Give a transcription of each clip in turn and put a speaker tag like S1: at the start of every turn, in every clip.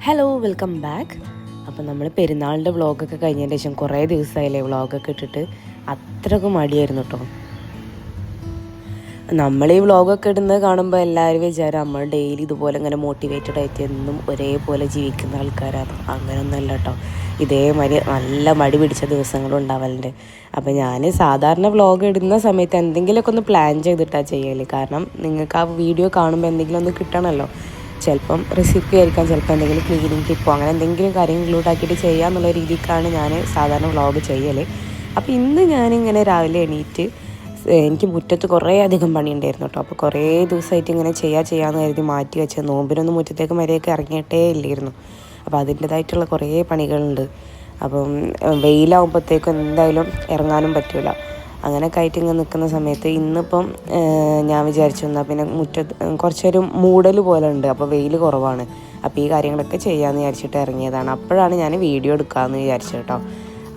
S1: Hello welcome back. അപ്പം നമ്മൾ പെരുന്നാളിൻ്റെ വ്ളോഗൊക്കെ കഴിഞ്ഞതിന് ശേഷം കുറേ ദിവസമായില്ലേ വ്ളോഗൊക്കെ ഇട്ടിട്ട് അത്രയ്ക്കും മടിയായിരുന്നു കേട്ടോ. നമ്മൾ ഈ വ്ളോഗൊക്കെ ഇടുന്നത് കാണുമ്പോൾ എല്ലാവരും വിചാരം നമ്മൾ ഡെയിലി ഇതുപോലെ ഇങ്ങനെ മോട്ടിവേറ്റഡ് ആയിട്ട് എന്നും ഒരേപോലെ ജീവിക്കുന്ന ആൾക്കാരാണ്. അങ്ങനെയൊന്നുമല്ല കേട്ടോ. ഇതേമാതിരി നല്ല മടി പിടിച്ച ദിവസങ്ങളും ഉണ്ടാവലുണ്ട്. അപ്പോൾ ഞാൻ സാധാരണ വ്ളോഗ് ഇടുന്ന സമയത്ത് എന്തെങ്കിലുമൊക്കെ ഒന്ന് പ്ലാൻ ചെയ്തിട്ടാണ് ചെയ്യൽ. കാരണം നിങ്ങൾക്ക് ആ വീഡിയോ കാണുമ്പോൾ എന്തെങ്കിലും ഒന്ന് കിട്ടണമല്ലോ. ചിലപ്പം റെസിപ്പി ആയിരിക്കാം, ചിലപ്പോൾ എന്തെങ്കിലും ക്ലീനിങ് ടിപ്പോ അങ്ങനെ എന്തെങ്കിലും കാര്യങ്ങൾ ഇൻക്ലൂഡ് ആക്കിയിട്ട് ചെയ്യാമെന്നുള്ള രീതിക്കാണ് ഞാൻ സാധാരണ വ്ളോഗ് ചെയ്യൽ. അപ്പോൾ ഇന്ന് ഞാനിങ്ങനെ രാവിലെ എണീറ്റ് എനിക്ക് മുറ്റത്ത് കുറേ അധികം പണിയുണ്ടായിരുന്നു കേട്ടോ. അപ്പോൾ കുറേ ദിവസമായിട്ട് ഇങ്ങനെ ചെയ്യാമെന്ന് കരുതി മാറ്റി വെച്ച നോമ്പിനൊന്നും മുറ്റത്തേക്ക് മര്യാദയ്ക്ക് ഇറങ്ങിയിട്ടേ ഇല്ലായിരുന്നു. അപ്പോൾ അതിൻ്റേതായിട്ടുള്ള കുറേ പണികളുണ്ട്. അപ്പം വെയിലാകുമ്പോഴത്തേക്കും എന്തായാലും ഇറങ്ങാനും പറ്റില്ല. അങ്ങനെയൊക്കെ ആയിട്ട് ഇങ്ങനെ നിൽക്കുന്ന സമയത്ത് ഇന്നിപ്പം ഞാൻ വിചാരിച്ചു എന്നാൽ പിന്നെ മുറ്റത്ത് കുറച്ചൊരു മൂടൽ പോലെ ഉണ്ട്. അപ്പോൾ വെയിൽ കുറവാണ്. അപ്പോൾ ഈ കാര്യങ്ങളൊക്കെ ചെയ്യാമെന്ന് വിചാരിച്ചിട്ട് ഇറങ്ങിയതാണ്. അപ്പോഴാണ് ഞാൻ വീഡിയോ എടുക്കാമെന്ന് വിചാരിച്ചത് കേട്ടോ.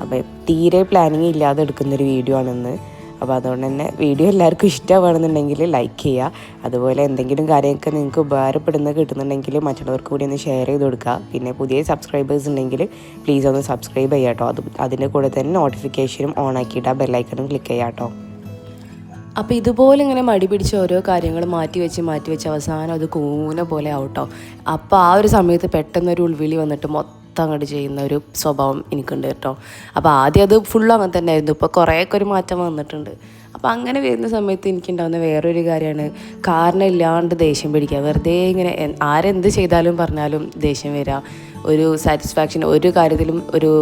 S1: അപ്പോൾ തീരെ പ്ലാനിങ് ഇല്ലാതെ എടുക്കുന്നൊരു വീഡിയോ ആണിന്ന്. അപ്പോൾ അതുകൊണ്ട് തന്നെ വീഡിയോ എല്ലാവർക്കും ഇഷ്ടമാണെന്നുണ്ടെങ്കിൽ ലൈക്ക് ചെയ്യുക. അതുപോലെ എന്തെങ്കിലും കാര്യമൊക്കെ നിങ്ങൾക്ക് ഉപകാരപ്പെടുന്നത് കിട്ടുന്നുണ്ടെങ്കിൽ മറ്റുള്ളവർക്ക് കൂടി ഒന്ന് ഷെയർ ചെയ്ത് കൊടുക്കുക. പിന്നെ പുതിയ സബ്സ്ക്രൈബേഴ്സ് ഉണ്ടെങ്കിൽ പ്ലീസ് ഒന്ന് സബ്സ്ക്രൈബ് ചെയ്യുക കേട്ടോ. അതിൻ്റെ കൂടെ തന്നെ നോട്ടിഫിക്കേഷനും ഓൺ ആക്കിയിട്ട് ആ ബെല്ലൈക്കണും ക്ലിക്ക് ചെയ്യുക കേട്ടോ. അപ്പോൾ ഇതുപോലെ ഇങ്ങനെ മടി പിടിച്ച് ഓരോ കാര്യങ്ങൾ മാറ്റി വെച്ച് അവസാനം അത് കൂന പോലെ ആവട്ടോ. അപ്പോൾ ആ ഒരു സമയത്ത് പെട്ടെന്നൊരു ഉൾവിളി വന്നിട്ട് അങ്ങോട്ട് ചെയ്യുന്ന ഒരു സ്വഭാവം എനിക്കുണ്ട് കേട്ടോ. അപ്പോൾ ആദ്യം അത് ഫുള്ളും അങ്ങനെ തന്നെ ആയിരുന്നു. ഇപ്പോൾ കുറേയൊക്കെ ഒരു മാറ്റം വന്നിട്ടുണ്ട്. അപ്പോൾ അങ്ങനെ വരുന്ന സമയത്ത് എനിക്കുണ്ടാകുന്ന വേറൊരു കാര്യമാണ് കാരണം ഇല്ലാണ്ട് ദേഷ്യം പിടിക്കുക. വെറുതെ ഇങ്ങനെ ആരെന്ത് ചെയ്താലും പറഞ്ഞാലും ദേഷ്യം വരിക, ഒരു സാറ്റിസ്ഫാക്ഷൻ, ഒരു കാര്യത്തിലും ഒരു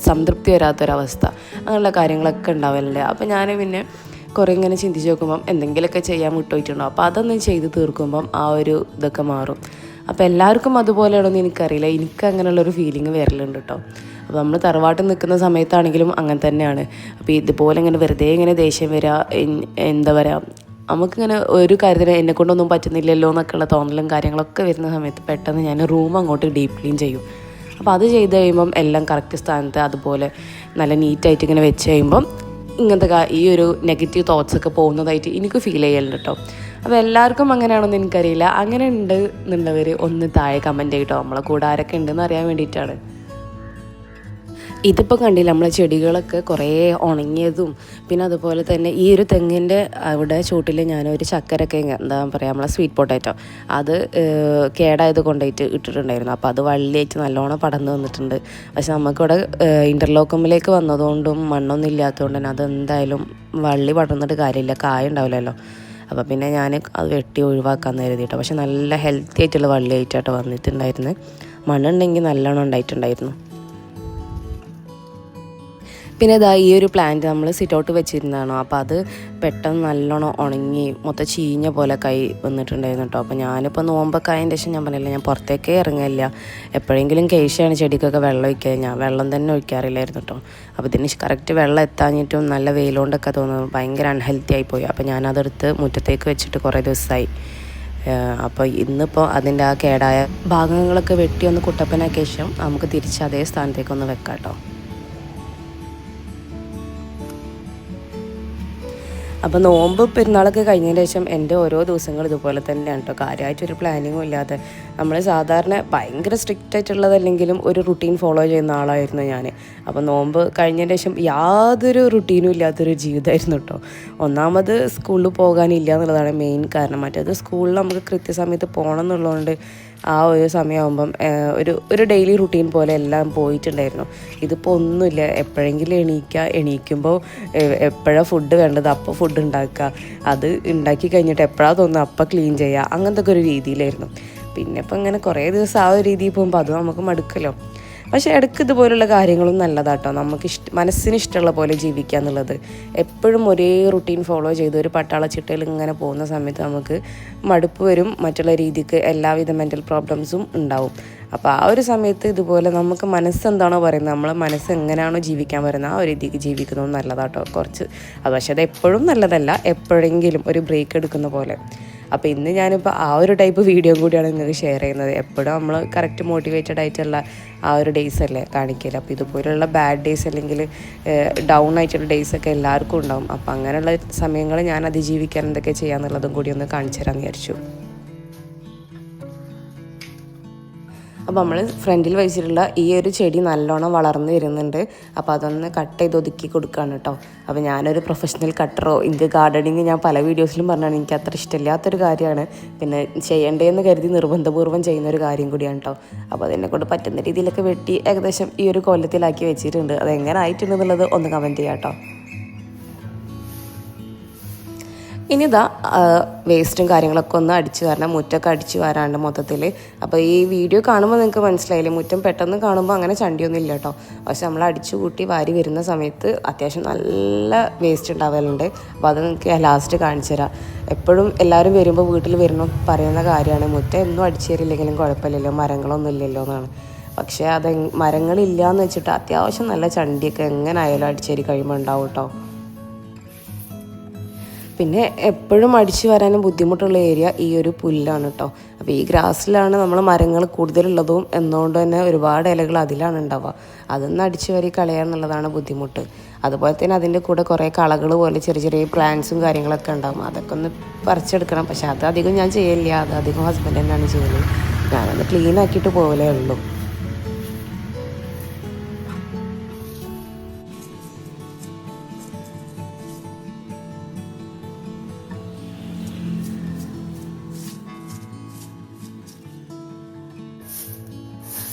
S1: സംതൃപ്തി വരാത്തൊരവസ്ഥ, അങ്ങനെയുള്ള കാര്യങ്ങളൊക്കെ ഉണ്ടാവലുണ്ട്. അപ്പോൾ ഞാൻ പിന്നെ കുറേ ഇങ്ങനെ ചിന്തിച്ച് നോക്കുമ്പം എന്തെങ്കിലുമൊക്കെ ചെയ്യാൻ വിട്ടുപോയിട്ടുണ്ടാവും. അപ്പോൾ അതൊന്നും ചെയ്ത് തീർക്കുമ്പം ആ ഒരു ഇതൊക്കെ മാറും. അപ്പോൾ എല്ലാവർക്കും അതുപോലെയാണെന്ന് എനിക്കറിയില്ല. എനിക്ക് അങ്ങനെയുള്ളൊരു ഫീലിംഗ് വരലുണ്ട് കേട്ടോ. അപ്പോൾ നമ്മൾ തറവാട്ടിൽ നിൽക്കുന്ന സമയത്താണെങ്കിലും അങ്ങനെ തന്നെയാണ്. അപ്പോൾ ഇതുപോലെ ഇങ്ങനെ വെറുതെ ഇങ്ങനെ ദേഷ്യം വരിക, എന്താ പറയുക, നമുക്കിങ്ങനെ ഒരു കാര്യത്തിന് എന്നെക്കൊണ്ടൊന്നും പറ്റുന്നില്ലല്ലോ എന്നൊക്കെയുള്ള തോന്നലും കാര്യങ്ങളൊക്കെ വരുന്ന സമയത്ത് പെട്ടെന്ന് ഞാൻ റൂം അങ്ങോട്ട് ഡീപ്പ് ക്ലീൻ ചെയ്യും. അപ്പോൾ അത് ചെയ്ത് കഴിയുമ്പം എല്ലാം കറക്റ്റ് സ്ഥാനത്ത് അതുപോലെ നല്ല നീറ്റായിട്ട് ഇങ്ങനെ വെച്ച് കഴിയുമ്പം ഇങ്ങനത്തെ ഈ ഒരു നെഗറ്റീവ് തോട്ട്സൊക്കെ പോകുന്നതായിട്ട് എനിക്ക് ഫീൽ ചെയ്യലുണ്ട് കേട്ടോ. അപ്പോൾ എല്ലാവർക്കും അങ്ങനെയാണെന്ന് എനിക്കറിയില്ല. അങ്ങനെ ഉണ്ട് എന്നുള്ളവർ ഒന്ന് താഴെ കമൻറ്റ് ചെയ്യട്ടോ. നമ്മളെ കൂടെ ആരൊക്കെ ഉണ്ടെന്ന് അറിയാൻ വേണ്ടിയിട്ടാണ്. ഇതിപ്പോൾ കണ്ടില്ല, നമ്മളെ ചെടികളൊക്കെ കുറേ ഉണങ്ങിയതും പിന്നെ അതുപോലെ തന്നെ ഈ ഒരു തെങ്ങിൻ്റെ അവിടെ ചൂട്ടിൽ ഞാനൊരു ചക്കരൊക്കെ എന്താ പറയുക നമ്മളെ സ്വീറ്റ് പൊട്ടാറ്റോ അത് കേടായത് കൊണ്ടുപോയിട്ട് ഇട്ടിട്ടുണ്ടായിരുന്നു. അപ്പോൾ അത് വള്ളിയായിട്ട് നല്ലോണം പടർന്നു വന്നിട്ടുണ്ട്. പക്ഷെ നമുക്കിവിടെ ഇൻ്റർലോക്കമ്മിലേക്ക് വന്നതുകൊണ്ടും മണ്ണൊന്നും ഇല്ലാത്തതുകൊണ്ട് തന്നെ അതെന്തായാലും വള്ളി പടർന്നിട്ട് കാര്യമില്ല, കായ ഉണ്ടാവില്ലല്ലോ. അപ്പോൾ പിന്നെ ഞാൻ അത് വെട്ടി ഒഴിവാക്കാമെന്ന് കരുതിയിട്ടോ. പക്ഷെ നല്ല ഹെൽത്തി ആയിട്ടുള്ള വള്ളിയായിട്ടാട്ടോ വന്നിട്ടുണ്ടായിരുന്നു. മണ്ണുണ്ടെങ്കിൽ നല്ലോണം ഉണ്ടായിട്ടുണ്ടായിരുന്നു. പിന്നെ ഇതാ ഈ ഒരു പ്ലാന്റ് നമ്മൾ സിറ്റ് ഔട്ട് വെച്ചിരുന്നതാണോ. അപ്പോൾ അത് പെട്ടെന്ന് നല്ലോണം ഉണങ്ങി മൊത്തം ചീഞ്ഞ പോലെ കൈ വന്നിട്ടുണ്ടായിരുന്നു കേട്ടോ. അപ്പോൾ ഞാനിപ്പോൾ നോമ്പൊക്കെ ആയതിൻ്റെ ശേഷം ഞാൻ പറഞ്ഞില്ല, ഞാൻ പുറത്തേക്കേ ഇറങ്ങില്ല. എപ്പോഴെങ്കിലും കേശാണ് ചെടിക്കൊക്കെ വെള്ളം ഒഴിക്കുക. ഞാൻ വെള്ളം തന്നെ ഒഴിക്കാറില്ലായിരുന്നു കേട്ടോ. അപ്പോൾ ഇതിന് കറക്റ്റ് വെള്ളം എത്താഞ്ഞിട്ടും നല്ല വെയിലുകൊണ്ടൊക്കെ തോന്നുന്നു ഭയങ്കര അൺഹെൽത്തി ആയിപ്പോയി. അപ്പോൾ ഞാനതെടുത്ത് മുറ്റത്തേക്ക് വെച്ചിട്ട് കുറേ ദിവസമായി. അപ്പോൾ ഇന്നിപ്പോൾ അതിൻ്റെ ആ കേടായ ഭാഗങ്ങളൊക്കെ വെട്ടി ഒന്ന് കുട്ടപ്പനാക്കിയ ശേഷം നമുക്ക് തിരിച്ച് അതേ സ്ഥാനത്തേക്കൊന്ന് വെക്കാം കേട്ടോ. അപ്പോൾ നോമ്പ് പെരുന്നാളൊക്കെ കഴിഞ്ഞതിന് ശേഷം എൻ്റെ ഓരോ ദിവസങ്ങളും ഇതുപോലെ തന്നെയാണ് കേട്ടോ. കാര്യമായിട്ടൊരു പ്ലാനിങ്ങും ഇല്ലാതെ നമ്മൾ സാധാരണ ഭയങ്കര സ്ട്രിക്റ്റ് ആയിട്ടുള്ളതല്ലെങ്കിലും ഒരു റുട്ടീൻ ഫോളോ ചെയ്യുന്ന ആളായിരുന്നു ഞാൻ. അപ്പോൾ നോമ്പ് കഴിഞ്ഞതിന് ശേഷം യാതൊരു റുട്ടീനും ഇല്ലാത്തൊരു ജീവിതമായിരുന്നു കേട്ടോ. ഒന്നാമത് സ്കൂളിൽ പോകാനില്ല എന്നുള്ളതാണ് മെയിൻ കാരണം. മറ്റേത് സ്കൂളിൽ നമുക്ക് കൃത്യസമയത്ത് പോകണം എന്നുള്ളതുകൊണ്ട് ആ ഒരു സമയമാകുമ്പം ഒരു ഡെയിലി റുട്ടീൻ പോലെ എല്ലാം പോയിട്ടുണ്ടായിരുന്നു. ഇതിപ്പോൾ ഒന്നുമില്ല. എപ്പോഴെങ്കിലും എണീക്കുമ്പോൾ എപ്പോഴാണ് ഫുഡ് വേണ്ടത് അപ്പോൾ ഫുഡ് ഉണ്ടാക്കുക, അത് ഉണ്ടാക്കി കഴിഞ്ഞിട്ട് എപ്പോഴാണ് തോന്നുന്നത് അപ്പോൾ ക്ലീൻ ചെയ്യുക, അങ്ങനത്തെ ഒക്കെ ഒരു രീതിയിലായിരുന്നു. പിന്നെ ഇപ്പം ഇങ്ങനെ കുറേ ദിവസം ആ ഒരു രീതിയിൽ പോകുമ്പോൾ അതും നമുക്ക് മടുക്കല്ലോ. പക്ഷേ ഇടയ്ക്ക് ഇതുപോലുള്ള കാര്യങ്ങളും നല്ലതാട്ടോ. നമുക്ക് മനസ്സിന് ഇഷ്ടമുള്ള പോലെ ജീവിക്കുക എന്നുള്ളത്. എപ്പോഴും ഒരേ റുട്ടീൻ ഫോളോ ചെയ്ത് ഒരു പട്ടാളച്ചിട്ടയിൽ ഇങ്ങനെ പോകുന്ന സമയത്ത് നമുക്ക് മടുപ്പ് വരും. മറ്റുള്ള രീതിക്ക് എല്ലാവിധ മെൻ്റൽ പ്രോബ്ലംസും ഉണ്ടാവും. അപ്പോൾ ആ ഒരു സമയത്ത് ഇതുപോലെ നമുക്ക് മനസ്സെന്താണോ പറയുന്നത്, നമ്മളെ മനസ്സ് എങ്ങനെയാണോ ജീവിക്കാൻ പറയുന്നത് ആ ഒരു രീതിക്ക് ജീവിക്കുന്നത് നല്ലതാട്ടോ കുറച്ച്. അത് പക്ഷേ അത് എപ്പോഴും നല്ലതല്ല, എപ്പോഴെങ്കിലും ഒരു ബ്രേക്ക് എടുക്കുന്ന പോലെ. അപ്പോൾ ഇന്ന് ഞാനിപ്പോൾ ആ ഒരു ടൈപ്പ് വീഡിയോ കൂടിയാണ് നിങ്ങൾക്ക് ഷെയർ ചെയ്യുന്നത്. എപ്പോഴും നമ്മൾ കറക്റ്റ് മോട്ടിവേറ്റഡ് ആയിട്ടുള്ള ആ ഒരു ഡേയ്സ് അല്ലേ കാണിക്കില്ല. അപ്പോൾ ഇതുപോലുള്ള ബാഡ് ഡേയ്സ് അല്ലെങ്കിൽ ഡൗൺ ആയിട്ടുള്ള ഡേയ്സൊക്കെ എല്ലാവർക്കും ഉണ്ടാവും. അപ്പോൾ അങ്ങനെയുള്ള സമയങ്ങൾ ഞാൻ അതിജീവിക്കാൻ എന്തൊക്കെ ചെയ്യാന്നുള്ളതും കൂടി ഒന്ന് കാണിച്ചു തരാമെന്ന് വിചാരിച്ചു. അപ്പോൾ നമ്മൾ ഫ്രണ്ടിൽ വെച്ചിട്ടുള്ള ഈ ഒരു ചെടി നല്ലോണം വളർന്നു വരുന്നുണ്ട്. അപ്പോൾ അതൊന്ന് കട്ട് ചെയ്ത് ഒതുക്കി കൊടുക്കുകയാണ് കേട്ടോ. അപ്പോൾ ഞാനൊരു പ്രൊഫഷണൽ കട്ടറോ എനിക്ക് ഗാർഡനിങ് ഞാൻ പല വീഡിയോസിലും പറഞ്ഞാണ് എനിക്ക് അത്ര ഇഷ്ടമില്ലാത്തൊരു കാര്യമാണ്. പിന്നെ ചെയ്യേണ്ടതെന്ന് കരുതി നിർബന്ധപൂർവ്വം ചെയ്യുന്നൊരു കാര്യം കൂടിയാണ് കേട്ടോ. അപ്പോൾ അതിനെക്കൊണ്ട് പറ്റുന്ന രീതിയിലൊക്കെ വെട്ടി ഏകദേശം ഈ ഒരു കൊല്ലത്തിലാക്കി വെച്ചിട്ടുണ്ട്. അതെങ്ങനെ ആയിട്ടുണ്ടെന്നുള്ളത് ഒന്ന് കമൻറ്റ് ചെയ്യാം കേട്ടോ. ഇനി ഇതാ വേസ്റ്റും കാര്യങ്ങളൊക്കെ ഒന്ന് അടിച്ചു വരണം. മുറ്റമൊക്കെ അടിച്ചു വരാണ്ട് മൊത്തത്തിൽ. അപ്പോൾ ഈ വീഡിയോ കാണുമ്പോൾ നിങ്ങൾക്ക് മനസ്സിലായില്ലേ, മുറ്റം പെട്ടെന്ന് കാണുമ്പോൾ അങ്ങനെ ചണ്ടിയൊന്നും ഇല്ല കേട്ടോ. പക്ഷെ നമ്മൾ അടിച്ചു കൂട്ടി വാരി വരുന്ന സമയത്ത് അത്യാവശ്യം നല്ല വേസ്റ്റ് ഉണ്ടാവലുണ്ട്. അപ്പോൾ അത് നിങ്ങൾക്ക് ലാസ്റ്റ് കാണിച്ചു തരാം. എപ്പോഴും എല്ലാവരും വരുമ്പോൾ വീട്ടിൽ വരുമ്പോൾ പറയുന്ന കാര്യമാണ്, മുറ്റം എന്നും അടിച്ചു തരില്ലെങ്കിലും കുഴപ്പമില്ലല്ലോ, മരങ്ങളൊന്നും ഇല്ലല്ലോ എന്നാണ്. പക്ഷേ അത് മരങ്ങളില്ല എന്ന് വെച്ചിട്ട് അത്യാവശ്യം നല്ല ചണ്ടിയൊക്കെ എങ്ങനെ ആയാലും അടിച്ചേരി കഴിയുമ്പോൾ ഉണ്ടാവും കേട്ടോ. പിന്നെ എപ്പോഴും അടിച്ചു വരാനും ബുദ്ധിമുട്ടുള്ള ഏരിയ ഈ ഒരു പുല്ലാണ് കേട്ടോ. അപ്പോൾ ഈ ഗ്രാസിലാണ് നമ്മൾ മരങ്ങൾ കൂടുതലുള്ളതും എന്നുകൊണ്ട് തന്നെ ഒരുപാട് ഇലകൾ അതിലാണ് ഉണ്ടാവുക. അതൊന്ന് അടിച്ചു വരി കളയാന്നുള്ളതാണ് ബുദ്ധിമുട്ട്. അതുപോലെ തന്നെ അതിൻ്റെ കൂടെ കുറേ കളകൾ പോലെ ചെറിയ ചെറിയ പ്ലാന്റ്സും കാര്യങ്ങളൊക്കെ ഉണ്ടാകും. അതൊക്കെ ഒന്ന് പറിച്ചെടുക്കണം. പക്ഷെ അത് അധികം ഞാൻ ചെയ്യില്ല, അത് അധികം ഹസ്ബൻഡ് തന്നെയാണ് ചെയ്യുന്നത്. ഞാനൊന്ന് ക്ലീൻ ആക്കിയിട്ട് പോകലേ ഉള്ളൂ.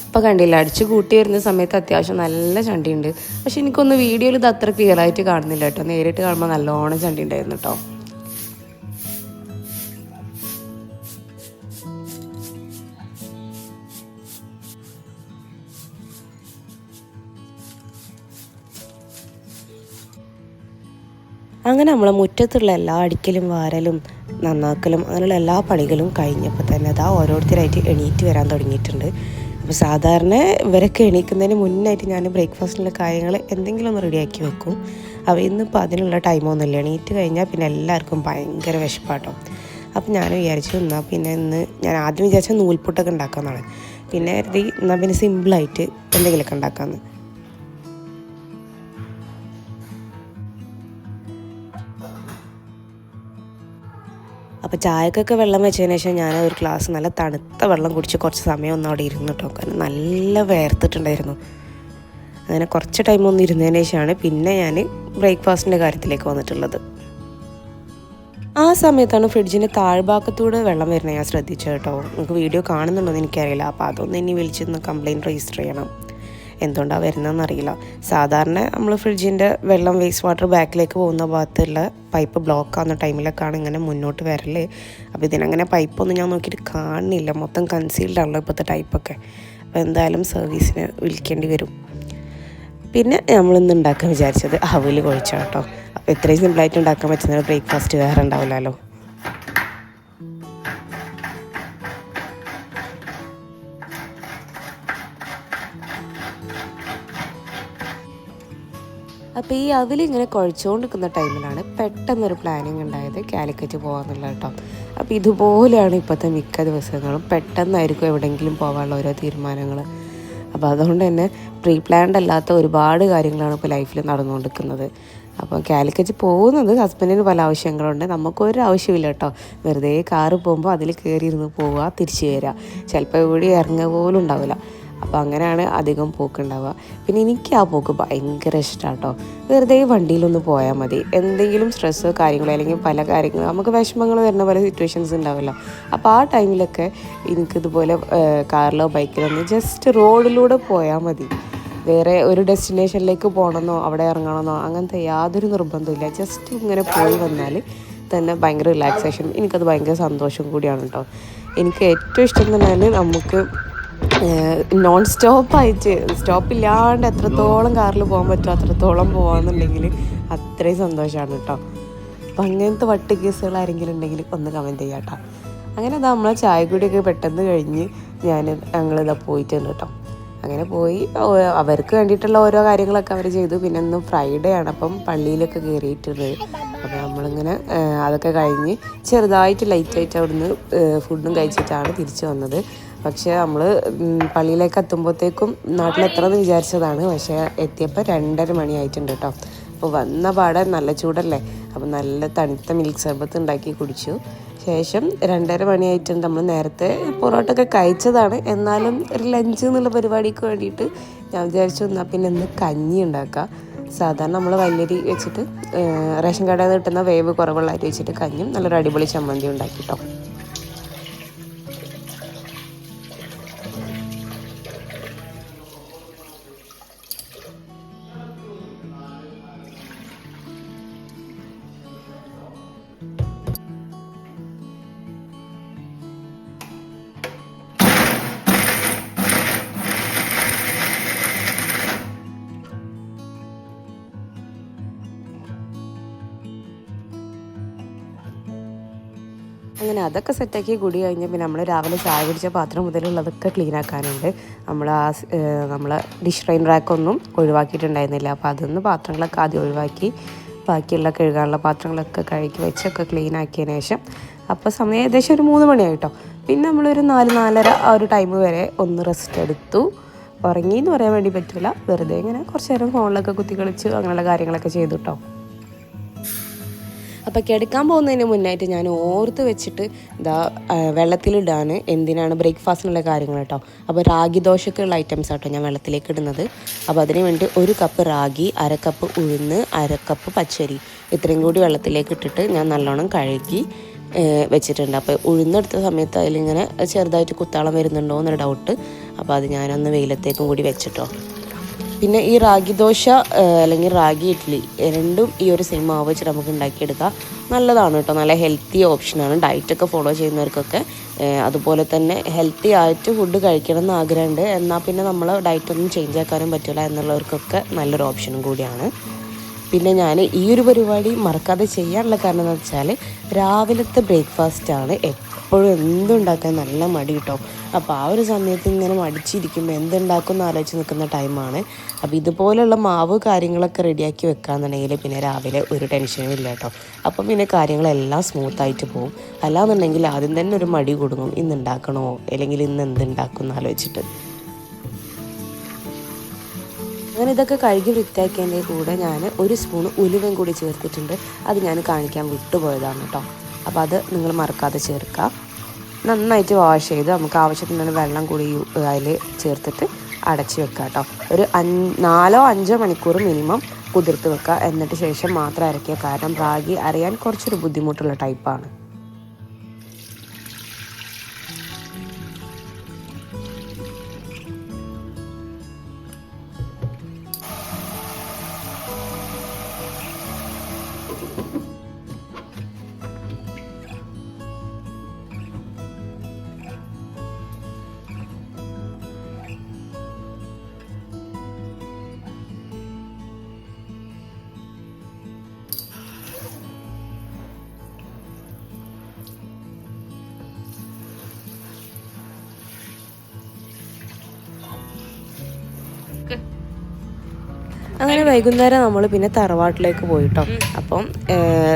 S1: ഇപ്പോൾ കണ്ടില്ല, അടിച്ച് കൂട്ടി വരുന്ന സമയത്ത് അത്യാവശ്യം നല്ല ചണ്ടിയുണ്ട്. പക്ഷെ എനിക്കൊന്ന് വീഡിയോയിൽ ഇത് അത്ര ക്ലിയർ ആയിട്ട് കാണുന്നില്ല കേട്ടോ. നേരിട്ട് കാണുമ്പോൾ നല്ലോണം ചണ്ടി ഉണ്ടായിരുന്നു കേട്ടോ. അങ്ങനെ നമ്മളെ മുറ്റത്തുള്ള എല്ലാ അടിക്കലും വാരലും നന്നാക്കലും അങ്ങനെയുള്ള എല്ലാ പണികളും കഴിഞ്ഞപ്പോൾ തന്നെ അതാ ഓരോരുത്തരായിട്ട് എണീറ്റ് വരാൻ തുടങ്ങിയിട്ടുണ്ട്. അപ്പോൾ സാധാരണ ഇവരൊക്കെ എണീക്കുന്നതിന് മുന്നായിട്ട് ഞാൻ ബ്രേക്ക്ഫാസ്റ്റിനുള്ള കാര്യങ്ങൾ എന്തെങ്കിലും ഒന്ന് റെഡിയാക്കി വെക്കും. അപ്പോൾ ഇന്നിപ്പോൾ അതിനുള്ള ടൈമൊന്നുമില്ല. എണീറ്റ് കഴിഞ്ഞാൽ പിന്നെ എല്ലാവർക്കും ഭയങ്കര വിശപ്പാട്ടോ. അപ്പോൾ ഞാൻ വിചാരിച്ചു എന്നാൽ പിന്നെ ഇന്ന് ഞാൻ ആദ്യം വിചാരിച്ച നൂൽപുട്ടൊക്കെ ഉണ്ടാക്കാമെന്നാണ്. പിന്നെ കരുതി എന്നാൽ പിന്നെ സിമ്പിളായിട്ട് എന്തെങ്കിലുമൊക്കെ ഉണ്ടാക്കാമെന്ന്. അപ്പോൾ ചായക്കൊക്കെ വെള്ളം വെച്ചതിന് ശേഷം ഞാൻ ഒരു ഗ്ലാസ് നല്ല തണുത്ത വെള്ളം കുടിച്ച് കുറച്ച് സമയം ഒന്ന് അവിടെ ഇരുന്നു കേട്ടോ. കാരണം നല്ല വേർത്തിട്ടുണ്ടായിരുന്നു. അങ്ങനെ കുറച്ച് ടൈം ഒന്ന് ഇരുന്നതിന് ശേഷമാണ് പിന്നെ ഞാൻ ബ്രേക്ക്ഫാസ്റ്റിൻ്റെ കാര്യത്തിലേക്ക് വന്നിട്ടുള്ളത്. ആ സമയത്താണ് ഫ്രിഡ്ജിൻ്റെ താഴ്ഭാഗത്തൂടെ വെള്ളം വരുന്നത് ഞാൻ ശ്രദ്ധിച്ചത് കേട്ടോ. നിങ്ങൾക്ക് വീഡിയോ കാണുന്നുണ്ടോ എന്ന് എനിക്കറിയില്ല. അപ്പോൾ അതൊന്ന് ഇനി വിളിച്ചൊന്ന് കംപ്ലയിൻറ്റ് രജിസ്റ്റർ ചെയ്യണം. എന്തുകൊണ്ടാണ് വരുന്നതെന്നറിയില്ല. സാധാരണ നമ്മൾ ഫ്രിഡ്ജിൻ്റെ വെള്ളം വേസ്റ്റ് വാട്ടർ ബാക്കിലേക്ക് പോകുന്ന ഭാഗത്തുള്ള പൈപ്പ് ബ്ലോക്ക് ആവുന്ന ടൈമിലൊക്കെയാണ് ഇങ്ങനെ മുന്നോട്ട് വരല്. അപ്പോൾ ഇതിനങ്ങനെ പൈപ്പൊന്നും ഞാൻ നോക്കിയിട്ട് കാണുന്നില്ല. മൊത്തം കൺസീൽഡാണല്ലോ ഇപ്പോഴത്തെ ടൈപ്പൊക്കെ. അപ്പോൾ എന്തായാലും സർവീസിന് വിളിക്കേണ്ടി വരും. പിന്നെ നമ്മളിന്ന് ഉണ്ടാക്കാൻ വിചാരിച്ചത് അവൽ കുഴച്ചാണ് കേട്ടോ. അപ്പോൾ ഇത്രയും സിമ്പിളായിട്ട് ഉണ്ടാക്കാൻ പറ്റുന്ന ബ്രേക്ക്ഫാസ്റ്റ് വേറെ ഉണ്ടാവില്ലല്ലോ. അപ്പോൾ ഈ അവലിങ്ങനെ കുഴച്ചുകൊണ്ടിരിക്കുന്ന ടൈമിലാണ് പെട്ടെന്നൊരു പ്ലാനിങ് ഉണ്ടായത് കാലിക്കറ്റ് പോകാമെന്നുള്ള കേട്ടോ. അപ്പോൾ ഇതുപോലെയാണ് ഇപ്പോഴത്തെ മിക്ക ദിവസങ്ങളും. പെട്ടെന്നായിരിക്കും എവിടെയെങ്കിലും പോകാനുള്ള ഓരോ തീരുമാനങ്ങൾ. അപ്പോൾ അതുകൊണ്ട് തന്നെ പ്രീ പ്ലാൻഡ് അല്ലാത്ത ഒരുപാട് കാര്യങ്ങളാണ് ഇപ്പോൾ ലൈഫിൽ നടന്നുകൊണ്ടിരിക്കുന്നത്. അപ്പോൾ കാലിക്കറ്റ് പോകുന്നത് ഹസ്ബൻഡിന് പല ആവശ്യങ്ങളുണ്ട്. നമുക്കൊരു ആവശ്യമില്ല കേട്ടോ. വെറുതെ കാറ് പോകുമ്പോൾ അതിൽ കയറിയിരുന്ന് പോവുക, തിരിച്ചു വരിക. ചിലപ്പോൾ എവിടെ ഇറങ്ങുക പോലും ഉണ്ടാവില്ല. അപ്പോൾ അങ്ങനെയാണ് അധികം പോക്കുണ്ടാവുക. പിന്നെ എനിക്ക് ആ പോക്ക് ഭയങ്കര ഇഷ്ടമാണ് കേട്ടോ. വെറുതെ വണ്ടിയിലൊന്ന് പോയാൽ മതി. എന്തെങ്കിലും സ്ട്രെസ്സോ കാര്യങ്ങളോ അല്ലെങ്കിൽ പല കാര്യങ്ങളും നമുക്ക് വിഷമങ്ങൾ വരുന്ന പല സിറ്റുവേഷൻസ് ഉണ്ടാവുമല്ലോ. അപ്പോൾ ആ ടൈമിലൊക്കെ എനിക്കിതുപോലെ കാറിലോ ബൈക്കിലോ ഒന്ന് ജസ്റ്റ് റോഡിലൂടെ പോയാൽ മതി. വേറെ ഒരു ഡെസ്റ്റിനേഷനിലേക്ക് പോകണമെന്നോ അവിടെ ഇറങ്ങണമെന്നോ അങ്ങനത്തെ യാതൊരു നിർബന്ധമില്ല. ജസ്റ്റ് ഇങ്ങനെ പോയി വന്നാൽ തന്നെ ഭയങ്കര റിലാക്സേഷൻ. എനിക്കത് ഭയങ്കര സന്തോഷം കൂടിയാണ് കേട്ടോ. എനിക്ക് ഏറ്റവും ഇഷ്ടം എന്ന് പറഞ്ഞാൽ നമുക്ക് നോൺ സ്റ്റോപ്പായിട്ട് സ്റ്റോപ്പില്ലാണ്ട് എത്രത്തോളം കാറിൽ പോകാൻ പറ്റുമോ അത്രത്തോളം പോകാമെന്നുണ്ടെങ്കിൽ അത്രയും സന്തോഷമാണ് കേട്ടോ. അപ്പം അങ്ങനത്തെ വട്ട് കേസുകൾ ആരെങ്കിലും ഉണ്ടെങ്കിൽ ഒന്ന് കമൻറ്റ് ചെയ്യാം കേട്ടോ. അങ്ങനെ ഇതാ നമ്മളെ ചായ കൂടിയൊക്കെ പെട്ടെന്ന് കഴിഞ്ഞ് ഞങ്ങളിതാ പോയിട്ടുണ്ട് കേട്ടോ. അങ്ങനെ പോയി അവർക്ക് വേണ്ടിയിട്ടുള്ള ഓരോ കാര്യങ്ങളൊക്കെ അവർ ചെയ്തു. പിന്നെ ഇന്ന് ഫ്രൈഡേ ആണ്, അപ്പം പള്ളിയിലൊക്കെ കയറിയിട്ടുണ്ട്. അപ്പോൾ നമ്മളിങ്ങനെ അതൊക്കെ കഴിഞ്ഞ് ചെറുതായിട്ട് ലൈറ്റായിട്ട് അവിടുന്ന് ഫുഡും കഴിച്ചിട്ടാണ് തിരിച്ചു വന്നത്. പക്ഷേ നമ്മൾ പള്ളിയിലേക്ക് എത്തുമ്പോഴത്തേക്കും നാട്ടിലെത്തണമെന്ന് വിചാരിച്ചതാണ്. പക്ഷേ എത്തിയപ്പോൾ 2:30 മണിയായിട്ടുണ്ട് കേട്ടോ. അപ്പോൾ വന്ന പാടെ നല്ല ചൂടല്ലേ, അപ്പോൾ നല്ല തണുത്ത മിൽക്ക് സർബത്ത് ഉണ്ടാക്കി കുടിച്ചു. ശേഷം 2:30 മണിയായിട്ടുണ്ട്. നമ്മൾ നേരത്തെ പൊറോട്ടൊക്കെ കഴിച്ചതാണ്, എന്നാലും ഒരു ലഞ്ച് എന്നുള്ള പരിപാടിക്ക് വേണ്ടിയിട്ട് ഞാൻ വിചാരിച്ചു എന്നാൽ പിന്നെ ഇന്ന് കഞ്ഞി ഉണ്ടാക്കാം. സാധാരണ നമ്മൾ വല്യരി വെച്ചിട്ട് റേഷൻ കടയിൽ നിന്ന് കിട്ടുന്ന വേവ് കുറവുള്ള അരി വെച്ചിട്ട് കഞ്ഞിയും നല്ലൊരു അടിപൊളി ചമ്മന്തി ഉണ്ടാക്കി കേട്ടോ. അങ്ങനെ അതൊക്കെ സെറ്റാക്കി കുടി കഴിഞ്ഞ് പിന്നെ നമ്മൾ രാവിലെ ചായ കുടിച്ച പാത്രം മുതലുള്ളതൊക്കെ ക്ലീൻ ആക്കാനുണ്ട്. നമ്മൾ ഡിഷ് ട്രെയിൻ റാക്കൊന്നും ഒഴിവാക്കിയിട്ടുണ്ടായിരുന്നില്ല. അപ്പോൾ അതൊന്ന് പാത്രങ്ങളൊക്കെ ആദ്യം ഒഴിവാക്കി ബാക്കിയുള്ള കഴുകാനുള്ള പാത്രങ്ങളൊക്കെ കഴുകി വെച്ചൊക്കെ ക്ലീൻ ആക്കിയതിന് ശേഷം അപ്പോൾ സമയം ഏകദേശം ഒരു 3 മണിയായിട്ടോ. പിന്നെ നമ്മളൊരു 4-4:30 ആ ഒരു ടൈം വരെ ഒന്ന് റെസ്റ്റ് എടുത്തു. ഉറങ്ങി എന്ന് പറയാൻ വേണ്ടി പറ്റില്ല, വെറുതെ ഇങ്ങനെ കുറച്ച് നേരം ഫോണിലൊക്കെ കുത്തി കളിച്ച് അങ്ങനെയുള്ള കാര്യങ്ങളൊക്കെ ചെയ്തു കേട്ടോ. അപ്പോൾ കിടക്കാൻ പോകുന്നതിന് മുന്നായിട്ട് ഞാൻ ഓർത്ത് വെച്ചിട്ട് വെള്ളത്തിലിടാൻ എന്തിനാണ് ബ്രേക്ക്ഫാസ്റ്റിനുള്ള കാര്യങ്ങൾ കേട്ടോ. അപ്പോൾ റാഗി ദോശക്കുള്ള ഐറ്റംസ് ആട്ടോ ഞാൻ വെള്ളത്തിലേക്ക് ഇടുന്നത്. അപ്പോൾ അതിന് വേണ്ടി 1 കപ്പ് റാഗി, 1/2 കപ്പ് ഉഴുന്ന്, 1/2 കപ്പ് പച്ചരി ഇത്രയും കൂടി വെള്ളത്തിലേക്ക് ഇട്ടിട്ട് ഞാൻ നല്ലോണം കഴുകി വെച്ചിട്ടുണ്ട്. അപ്പോൾ ഉഴുന്നെടുത്ത സമയത്ത് അതിലിങ്ങനെ ചെറുതായിട്ട് കുത്താളം വരുന്നുണ്ടോ എന്നൊരു ഡൗട്ട്. അപ്പോൾ അത് ഞാനൊന്ന് വെയിലത്തേക്കും കൂടി വെച്ചിട്ടോ. പിന്നെ ഈ റാഗി ദോശ അല്ലെങ്കിൽ റാഗി ഇഡ്ഡലി രണ്ടും ഈ ഒരു സെയിം മാവ് വെച്ചിട്ട് നമുക്ക് ഉണ്ടാക്കിയെടുക്കാം. നല്ലതാണ് കേട്ടോ, നല്ല ഹെൽത്തി ഓപ്ഷനാണ്. ഡയറ്റൊക്കെ ഫോളോ ചെയ്യുന്നവർക്കൊക്കെ അതുപോലെ തന്നെ ഹെൽത്തി ആയിട്ട് ഫുഡ് കഴിക്കണം എന്ന് ആഗ്രഹമുണ്ട്, എന്നാൽ പിന്നെ നമ്മൾ ഡയറ്റൊന്നും ചേഞ്ച് ആക്കാനും പറ്റില്ല എന്നുള്ളവർക്കൊക്കെ നല്ലൊരു ഓപ്ഷനും കൂടിയാണ്. പിന്നെ ഞാൻ ഈ ഒരു പരിപാടി മറക്കാതെ ചെയ്യാനുള്ള കാരണം എന്ന് വെച്ചാൽ രാവിലത്തെ ബ്രേക്ക്ഫാസ്റ്റാണ് എപ്പോഴും എന്തുണ്ടാക്കാൻ നല്ല മടി കിട്ടും. അപ്പോൾ ആ ഒരു സമയത്ത് ഇങ്ങനെ മടിച്ചിരിക്കുമ്പോൾ എന്തുണ്ടാക്കും എന്ന് ആലോചിച്ച് നിൽക്കുന്ന ടൈമാണ്. അപ്പോൾ ഇതുപോലെയുള്ള മാവ് കാര്യങ്ങളൊക്കെ റെഡിയാക്കി വെക്കാന്നുണ്ടെങ്കിൽ പിന്നെ രാവിലെ ഒരു ടെൻഷനും ഇല്ല കേട്ടോ. അപ്പം പിന്നെ കാര്യങ്ങളെല്ലാം സ്മൂത്തായിട്ട് പോകും. അല്ലാന്നുണ്ടെങ്കിൽ ആദ്യം തന്നെ ഒരു മടി കൊടുക്കും, ഇന്ന് ഉണ്ടാക്കണോ അല്ലെങ്കിൽ ഇന്ന് എന്തുണ്ടാക്കും എന്ന് ആലോചിച്ചിട്ട്. അങ്ങനെ ഇതൊക്കെ കഴുകി വൃത്തിയാക്കിയതിൻ്റെ കൂടെ ഞാൻ 1 സ്പൂൺ ഉലുവയും കൂടി ചേർത്തിട്ടുണ്ട്. അത് ഞാൻ കാണിക്കാൻ വിട്ടുപോയതാണ് കേട്ടോ. അപ്പോൾ അത് നിങ്ങൾ മറക്കാതെ ചേർക്കുക. നന്നായിട്ട് വാഷ് ചെയ്ത് നമുക്ക് ആവശ്യത്തിനുള്ള വെള്ളം കൂടി അതിൽ ചേർത്തിട്ട് അടച്ച് വെക്കുക കേട്ടോ. ഒരു 4-5 മണിക്കൂർ മിനിമം കുതിർത്ത് വെക്കുക. എന്നിട്ട് ശേഷം മാത്രം അരയ്ക്കുക. കാരണം റാഗി അരയാൻ കുറച്ചൊരു ബുദ്ധിമുട്ടുള്ള ടൈപ്പാണ്. അങ്ങനെ വൈകുന്നേരം നമ്മൾ പിന്നെ തറവാട്ടിലേക്ക് പോയിട്ടോ. അപ്പം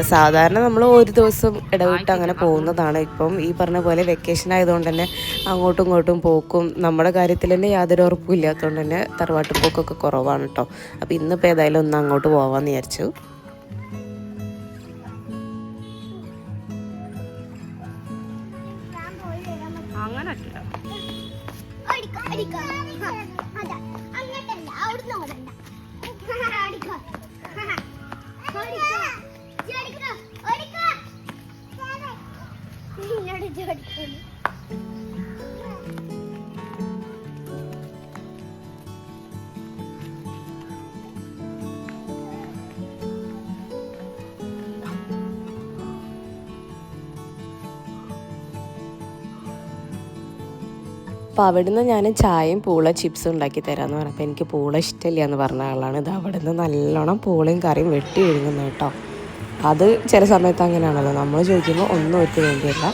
S1: സാധാരണ നമ്മൾ ഒരു ദിവസം ഇടവിട്ട് അങ്ങനെ പോകുന്നതാണ്. ഇപ്പം ഈ പറഞ്ഞ പോലെ വെക്കേഷൻ ആയതുകൊണ്ട് തന്നെ അങ്ങോട്ടും ഇങ്ങോട്ടും പോക്കും നമ്മുടെ കാര്യത്തിൽ തന്നെ യാതൊരു ഉറപ്പും ഇല്ലാത്തതുകൊണ്ട് തന്നെ തറവാട്ട് പോക്കൊക്കെ കുറവാണ് കേട്ടോ. അപ്പോൾ ഇന്നിപ്പോൾ ഏതായാലും ഒന്ന് അങ്ങോട്ട് പോകാമെന്ന് വിചാരിച്ചു. അപ്പോൾ അവിടുന്ന് ഞാൻ ചായയും പൂള ചിപ്സും ഉണ്ടാക്കി തരാമെന്ന് പറഞ്ഞപ്പോൾ എനിക്ക് പൂള ഇഷ്ടമില്ല എന്ന് പറഞ്ഞ ആളാണ്. ഇത് അവിടുന്ന് നല്ലോണം പൂളയും കറിയും വെട്ടി വിഴുങ്ങുന്നു കേട്ടോ. അത് ചില സമയത്ത് അങ്ങനെയാണല്ലോ, നമ്മൾ ചോദിക്കുമ്പോൾ ഒന്നും അവർക്ക് വേണ്ടിയല്ല,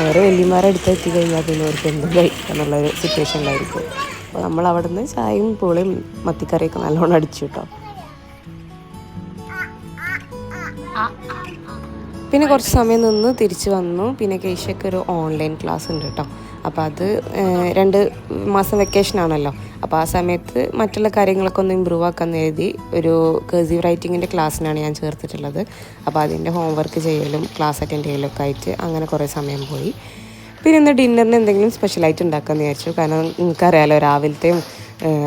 S1: വേറെ വലിയമാരെ അടുത്ത് എത്തിക്കഴിഞ്ഞാൽ പിന്നെ അവർക്ക് എന്തും കഴിക്കുക എന്നുള്ളൊരു സിറ്റുവേഷനിലായിരിക്കും. അപ്പോൾ നമ്മൾ അവിടുന്ന് ചായയും പൂളയും മത്തിക്കറിയൊക്കെ നല്ലോണം അടിച്ചു കേട്ടോ. പിന്നെ കുറച്ച് സമയം നിന്ന് തിരിച്ച് വന്നു. പിന്നെ കേശയ്ക്ക് ഒരു ഓൺലൈൻ ക്ലാസ് ഉണ്ട് കേട്ടോ. അപ്പോൾ അത് 2 മാസം വെക്കേഷനാണല്ലോ. അപ്പോൾ ആ സമയത്ത് മറ്റുള്ള കാര്യങ്ങളൊക്കെ ഒന്ന് ഇമ്പ്രൂവ് ആക്കാമെന്ന് എഴുതി ഒരു കർസീവ് റൈറ്റിങ്ങിൻ്റെ ക്ലാസ്സിനാണ് ഞാൻ ചേർത്തിട്ടുള്ളത്. അപ്പോൾ അതിൻ്റെ ഹോംവർക്ക് ചെയ്യലും ക്ലാസ് അറ്റൻഡ് ചെയ്യലൊക്കെ ആയിട്ട് അങ്ങനെ കുറേ സമയം പോയി. പിന്നെ ഇന്ന് ഡിന്നറിന് എന്തെങ്കിലും സ്പെഷ്യലായിട്ട് ഉണ്ടാക്കാമെന്ന് വിചാരിച്ചു. കാരണം നിങ്ങൾക്കറിയാമല്ലോ രാവിലത്തെയും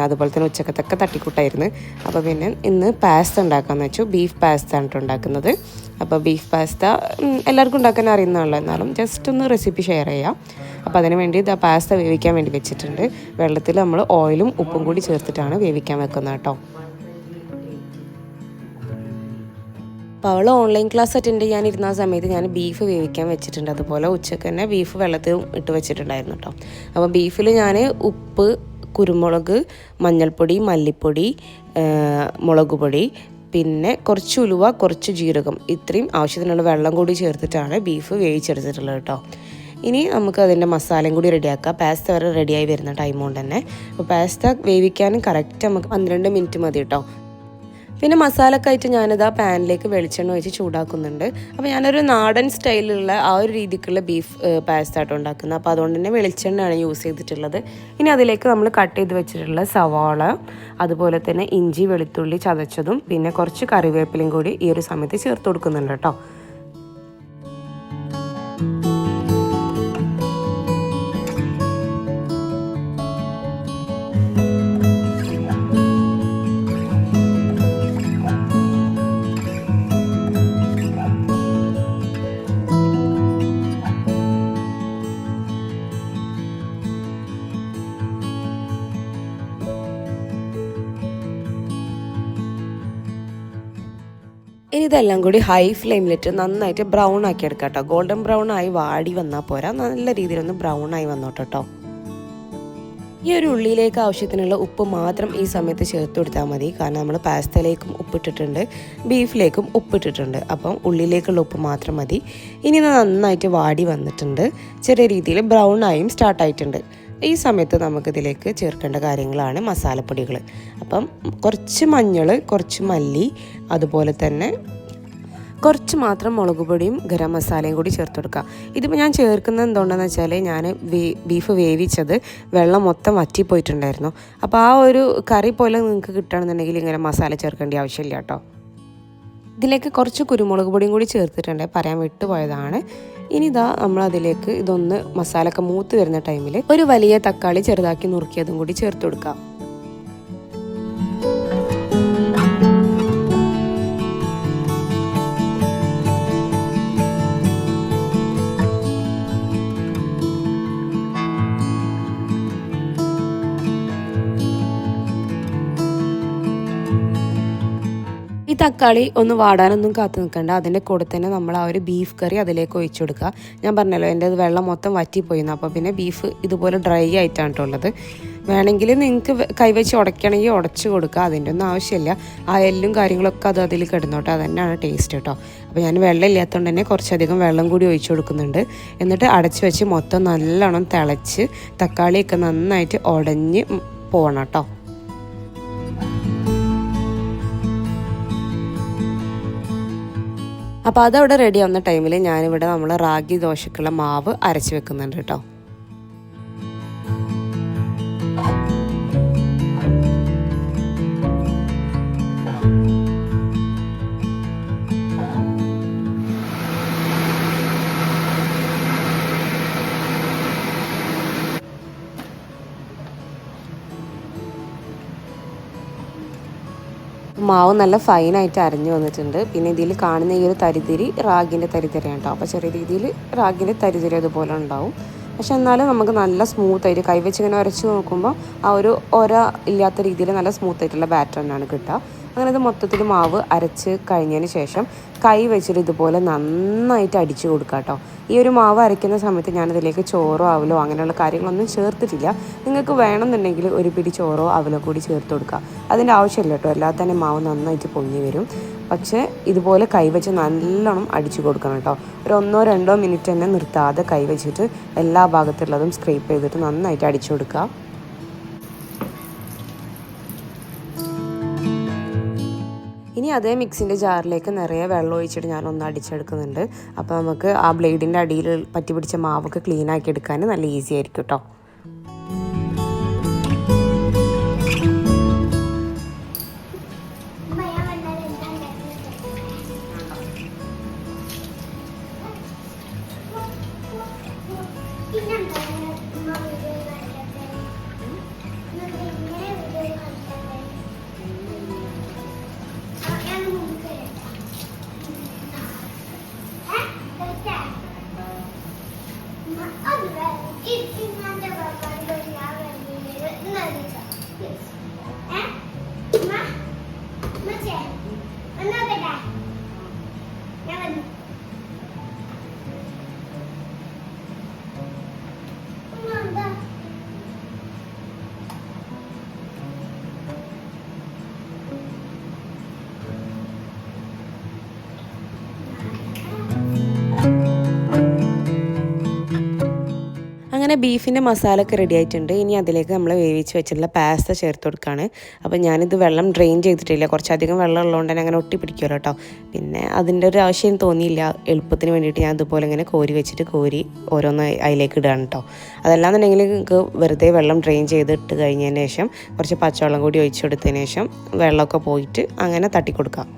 S1: അതുപോലെ തന്നെ ഉച്ചക്കത്തൊക്കെ തട്ടിക്കൂട്ടായിരുന്നു. അപ്പോൾ പിന്നെ ഇന്ന് പാസ്ത ഉണ്ടാക്കാമെന്ന് വെച്ചു. ബീഫ് പാസ്ത ആണ് ഉണ്ടാക്കുന്നത്. അപ്പോൾ ബീഫ് പാസ്ത എല്ലാവർക്കും ഉണ്ടാക്കാൻ അറിയുന്നതാണല്ലോ, എന്നാലും ജസ്റ്റ് ഒന്ന് റെസിപ്പി ഷെയർ ചെയ്യാം. അപ്പോൾ അതിന് വേണ്ടി ഇതാ പാസ്ത വേവിക്കാൻ വേണ്ടി വെച്ചിട്ടുണ്ട്. വെള്ളത്തിൽ നമ്മൾ ഓയിലും ഉപ്പും കൂടി ചേർത്തിട്ടാണ് വേവിക്കാൻ വെക്കുന്നത് കേട്ടോ. അപ്പോൾ അവൾ ഓൺലൈൻ ക്ലാസ് അറ്റൻഡ് ചെയ്യാനിരുന്ന സമയത്ത് ഞാൻ ബീഫ് വേവിക്കാൻ വെച്ചിട്ടുണ്ട്. അതുപോലെ ഉച്ചക്ക് തന്നെ ബീഫ് വെള്ളത്തിൽ ഇട്ട് വെച്ചിട്ടുണ്ടായിരുന്നു കേട്ടോ. അപ്പോൾ ബീഫിൽ ഞാൻ ഉപ്പ്, കുരുമുളക്, മഞ്ഞൾപ്പൊടി, മല്ലിപ്പൊടി, മുളക് പൊടി, പിന്നെ കുറച്ച് ഉലുവ, കുറച്ച് ജീരകം, ഇത്രയും ആവശ്യത്തിനുള്ള വെള്ളം കൂടി ചേർത്തിട്ടാണ് ബീഫ് വേവിച്ചെടുത്തിട്ടുള്ളത് കേട്ടോ. ഇനി നമുക്ക് അതിൻ്റെ മസാലയും കൂടി റെഡിയാക്കാം. പാസ്ത വരെ റെഡിയായി വരുന്ന ടൈം കൊണ്ട് തന്നെ. അപ്പോൾ പാസ്ത വേവിക്കാനും കറക്റ്റ് നമുക്ക് 12 മിനിറ്റ് മതി കേട്ടോ. പിന്നെ മസാലക്കായിട്ട് ഞാനിതാ പാനിലേക്ക് വെളിച്ചെണ്ണ ഒഴിച്ച് ചൂടാക്കുന്നുണ്ട്. അപ്പോൾ ഞാനൊരു നാടൻ സ്റ്റൈലിലുള്ള ആ ഒരു രീതിക്കുള്ള ബീഫ് പാസ്ത ആട്ടോ ഉണ്ടാക്കുന്നത്. അപ്പോൾ അതുകൊണ്ട് തന്നെ വെളിച്ചെണ്ണയാണ് യൂസ് ചെയ്തിട്ടുള്ളത്. ഇനി അതിലേക്ക് നമ്മൾ കട്ട് ചെയ്ത് വെച്ചിട്ടുള്ള സവാള, അതുപോലെ തന്നെ ഇഞ്ചി വെളുത്തുള്ളി ചതച്ചതും പിന്നെ കുറച്ച് കറിവേപ്പിലയും കൂടി ഈ ഒരു സമയത്ത് ചേർത്ത് കൊടുക്കുന്നുണ്ട് കേട്ടോ. ഇനി ഇതെല്ലാം കൂടി ഹൈ ഫ്ലെയിമിലിട്ട് നന്നായിട്ട് ബ്രൗൺ ആക്കി എടുക്കാം കേട്ടോ. ഗോൾഡൻ ബ്രൗൺ ആയി വാടി വന്നാൽ പോരാ, നല്ല രീതിയിലൊന്ന് ബ്രൗൺ ആയി വന്നോട്ടോ കേട്ടോ. ഈ ഒരു ഉള്ളിയിലേക്ക് ആവശ്യത്തിനുള്ള ഉപ്പ് മാത്രം ഈ സമയത്ത് ചേർത്ത് കൊടുത്താൽ മതി. കാരണം നമ്മൾ പാസ്തയിലേക്കും ഉപ്പിട്ടിട്ടുണ്ട്, ബീഫിലേക്കും ഉപ്പിട്ടിട്ടുണ്ട്. അപ്പം ഉള്ളിലേക്കുള്ള ഉപ്പ് മാത്രം മതി. ഇനി നന്നായിട്ട് വാടി വന്നിട്ടുണ്ട്, ചെറിയ രീതിയിൽ ബ്രൗൺ ആയും സ്റ്റാർട്ടായിട്ടുണ്ട്. ഈ സമയത്ത് നമുക്കിതിലേക്ക് ചേർക്കേണ്ട കാര്യങ്ങളാണ് മസാലപ്പൊടികൾ. അപ്പം കുറച്ച് മഞ്ഞൾ, കുറച്ച് മല്ലി, അതുപോലെ തന്നെ കുറച്ച് മാത്രം മുളക് പൊടിയും ഗരം മസാലയും കൂടി ചേർത്ത് കൊടുക്കുക. ഇതിപ്പോൾ ഞാൻ ചേർക്കുന്നത് എന്തുകൊണ്ടാണെന്ന് വെച്ചാൽ ഞാൻ ബീഫ് വേവിച്ചത് വെള്ളം മൊത്തം വറ്റിപ്പോയിട്ടുണ്ടായിരുന്നു. അപ്പോൾ ആ ഒരു കറി പോലെ നിങ്ങൾക്ക് കിട്ടുകയാണെന്നുണ്ടെങ്കിൽ ഇങ്ങനെ മസാല ചേർക്കേണ്ട ആവശ്യമില്ല കേട്ടോ. ഇതിലേക്ക് കുറച്ച് കുരുമുളക് പൊടിയും കൂടി ചേർത്തിട്ടുണ്ട്, പറയാൻ വിട്ടുപോയതാണ്. ഇനി ഇതാ നമ്മളതിലേക്ക് ഇതൊന്ന് മസാലയൊക്കെ മൂത്ത് വരുന്ന ടൈമിൽ ഒരു വലിയ തക്കാളി ചെറുതാക്കി നുറുക്കിയതും കൂടി ചേർത്ത് കൊടുക്കാം. ഈ തക്കാളി ഒന്ന് വാടാനൊന്നും കാത്തു നിൽക്കണ്ട, അതിൻ്റെ കൂടെ തന്നെ നമ്മൾ ആ ഒരു ബീഫ് കറി അതിലേക്ക് ഒഴിച്ചു കൊടുക്കുക. ഞാൻ പറഞ്ഞല്ലോ എൻ്റെ വെള്ളം മൊത്തം വറ്റിപ്പോയിരുന്നു. അപ്പോൾ പിന്നെ ബീഫ് ഇതുപോലെ ഡ്രൈ ആയിട്ടാണ് ഉള്ളത്. വേണമെങ്കിൽ നിങ്ങൾക്ക് കൈവച്ച് ഉടയ്ക്കണമെങ്കിൽ ഉടച്ച് കൊടുക്കുക, അതിൻ്റെ ഒന്നും ആവശ്യമില്ല. ആ എല്ലും കാര്യങ്ങളൊക്കെ അത് അതിൽ കിടന്നോട്ടെ, അത് തന്നെയാണ് ടേസ്റ്റ് കേട്ടോ. അപ്പോൾ ഞാൻ വെള്ളം ഇല്ലാത്തതുകൊണ്ട് തന്നെ കുറച്ചധികം വെള്ളം കൂടി ഒഴിച്ചു കൊടുക്കുന്നുണ്ട്. എന്നിട്ട് അടച്ച് വെച്ച് മൊത്തം നല്ലോണം തിളച്ച് തക്കാളിയൊക്കെ നന്നായിട്ട് ഉടഞ്ഞ് പോകണം കേട്ടോ. അപ്പോൾ അതവിടെ റെഡി ആവുന്ന ടൈമിൽ ഞാനിവിടെ നമ്മൾ റാഗി ദോശക്കുള്ള മാവ് അരച്ച് വെക്കുന്നുണ്ട് കേട്ടോ. മാവ് നല്ല ഫൈനായിട്ട് അരഞ്ഞു വന്നിട്ടുണ്ട്. പിന്നെ ഇതിൽ കാണുന്ന ഈ ഒരു തരിതിരി റാഗിൻ്റെ തരിതിരിയാണ് കേട്ടോ. അപ്പോൾ ചെറിയ രീതിയിൽ റാഗിൻ്റെ തരിതിരി അതുപോലെ ഉണ്ടാവും. പക്ഷെ എന്നാലും നമുക്ക് നല്ല സ്മൂത്തായിട്ട് കൈവച്ച് ഇങ്ങനെ ഉരച്ച് നോക്കുമ്പോൾ ആ ഒരു ഒര ഇല്ലാത്ത രീതിയിൽ നല്ല സ്മൂത്തായിട്ടുള്ള ബാറ്റർ തന്നെയാണ് കിട്ടുക. അങ്ങനെ ഇത് മൊത്തത്തിൽ മാവ് അരച്ച് കഴിഞ്ഞതിന് ശേഷം കൈ വെച്ചിട്ട് ഇതുപോലെ നന്നായിട്ട് അടിച്ചു കൊടുക്കുക കേട്ടോ. ഈ ഒരു മാവ് അരയ്ക്കുന്ന സമയത്ത് ഞാനിതിലേക്ക് ചോറോ അവലോ അങ്ങനെയുള്ള കാര്യങ്ങളൊന്നും ചേർത്തിട്ടില്ല. നിങ്ങൾക്ക് വേണമെന്നുണ്ടെങ്കിൽ ഒരു പിടി ചോറോ അവലോ കൂടി ചേർത്ത് കൊടുക്കുക. അതിൻ്റെ ആവശ്യമില്ല കേട്ടോ, അല്ലാതെ തന്നെ മാവ് നന്നായിട്ട് പൊങ്ങി വരും. പക്ഷേ ഇതുപോലെ കൈവച്ച് നല്ലോണം അടിച്ചു കൊടുക്കണം കേട്ടോ. ഒരു 1-2 മിനിറ്റ് തന്നെ നിർത്താതെ കൈവച്ചിട്ട് എല്ലാ ഭാഗത്തുള്ളതും സ്ക്രേപ്പ് ചെയ്തിട്ട് നന്നായിട്ട് അടിച്ചു കൊടുക്കുക. ഇനി ഇനി അതേ മിക്സിൻ്റെ ജാറിലേക്ക് നിറയെ വെള്ളം ഒഴിച്ചിട്ട് ഞാനൊന്ന് അടിച്ചെടുക്കുന്നുണ്ട്. അപ്പോൾ നമുക്ക് ആ ബ്ലേഡിൻ്റെ അടിയിൽ പറ്റി പിടിച്ച മാവൊക്കെ ക്ലീൻ ആക്കി എടുക്കാൻ നല്ല ഈസി ആയിരിക്കും കേട്ടോ. അങ്ങനെ ബീഫിൻ്റെ മസാല ഒക്കെ റെഡി ആയിട്ടുണ്ട്. ഇനി അതിലേക്ക് നമ്മൾ വേവിച്ച് വെച്ചിട്ടുള്ള പാസ്ത ചേർത്ത് കൊടുക്കുകയാണ്. അപ്പോൾ ഞാനിത് വെള്ളം ഡ്രെയിൻ ചെയ്തിട്ടില്ല, കുറച്ചധികം വെള്ളം ഉള്ളതുകൊണ്ട് തന്നെ അങ്ങനെ ഒട്ടി പിടിക്കുമല്ലോ കേട്ടോ. പിന്നെ അതിൻ്റെ ഒരു ആവശ്യം തോന്നിയില്ല. എളുപ്പത്തിന് വേണ്ടിയിട്ട് ഞാൻ അതുപോലെ ഇങ്ങനെ കോരി വെച്ചിട്ട് ഓരോന്ന് അതിലേക്ക് ഇടുകയാണ് കേട്ടോ. അതല്ലാന്നുണ്ടെങ്കിൽ നിങ്ങൾക്ക് വെറുതെ വെള്ളം ഡ്രെയിൻ ചെയ്ത് ഇട്ട് കഴിഞ്ഞതിന് ശേഷം കുറച്ച് പച്ചവെള്ളം കൂടി ഒഴിച്ചു കൊടുത്തതിന് ശേഷം വെള്ളമൊക്കെ പോയിട്ട് അങ്ങനെ തട്ടിക്കൊടുക്കാം.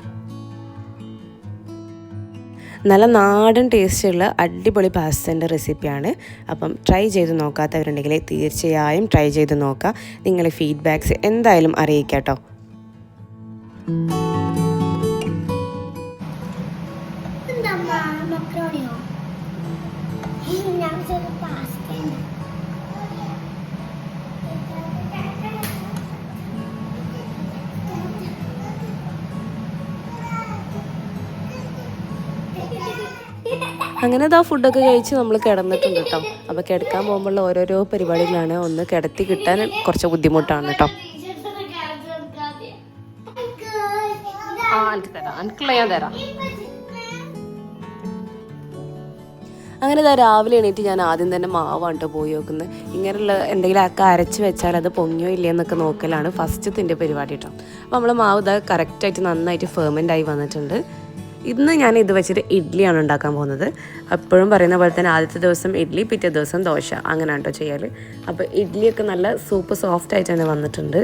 S1: നല്ല നാടൻ ടേസ്റ്റുള്ള അടിപൊളി പാസ്തേൻ്റെ റെസിപ്പിയാണ്. അപ്പം ട്രൈ ചെയ്ത് നോക്കാത്തവരുണ്ടെങ്കിൽ തീർച്ചയായും ട്രൈ ചെയ്ത് നോക്കുക. നിങ്ങളുടെ ഫീഡ്ബാക്ക്സ് എന്തായാലും അറിയിക്കാം കേട്ടോ. അങ്ങനെ ആ ഫുഡൊക്കെ കഴിച്ച് നമ്മൾ കിടന്നിട്ടുണ്ട് കേട്ടോ. അപ്പോൾ കിടക്കാൻ പോകുമ്പോഴുള്ള ഓരോരോ പരിപാടികളാണ്. ഒന്ന് കിടത്തി കിട്ടാൻ കുറച്ച് ബുദ്ധിമുട്ടാണ് കേട്ടോ. അങ്ങനെ രാവിലെ എണീറ്റ് ഞാൻ ആദ്യം തന്നെ മാവാണ് പോയി നോക്കുന്നത്. ഇങ്ങനെയുള്ള എന്തെങ്കിലും ഒക്കെ അരച്ച് വെച്ചാൽ അത് പൊങ്ങിയോ ഇല്ലയെന്നൊക്കെ നോക്കലാണ് ഫസ്റ്റത്തിൻ്റെ പരിപാടി കേട്ടോ. അപ്പോൾ നമ്മൾ മാവ് കറക്റ്റായിട്ട് നന്നായിട്ട് ഫെർമെൻ്റ് ആയി വന്നിട്ടുണ്ട്. ഇന്ന് ഞാൻ ഇത് വെച്ചിട്ട് ഇഡ്ഡലിയാണ് ഉണ്ടാക്കാൻ പോകുന്നത്. എപ്പോഴും പറയുന്ന പോലെ തന്നെ ആദ്യത്തെ ദിവസം ഇഡ്ഡലി, പിറ്റേ ദിവസം ദോശ, അങ്ങനെയാണ് കേട്ടോ ചെയ്യാൽ. അപ്പോൾ ഇഡ്ഡലിയൊക്കെ നല്ല സൂപ്പർ സോഫ്റ്റ് ആയിട്ട് തന്നെ വന്നിട്ടുണ്ട്.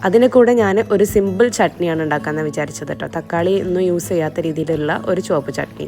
S1: അതിന് കൂടെ ഞാൻ ഒരു സിമ്പിൾ ചട്നിയാണ് ഉണ്ടാക്കാമെന്ന് വിചാരിച്ചത് കേട്ടോ. തക്കാളി ഒന്നും യൂസ് ചെയ്യാത്ത രീതിയിലുള്ള ഒരു ചുവപ്പ് ചട്നി.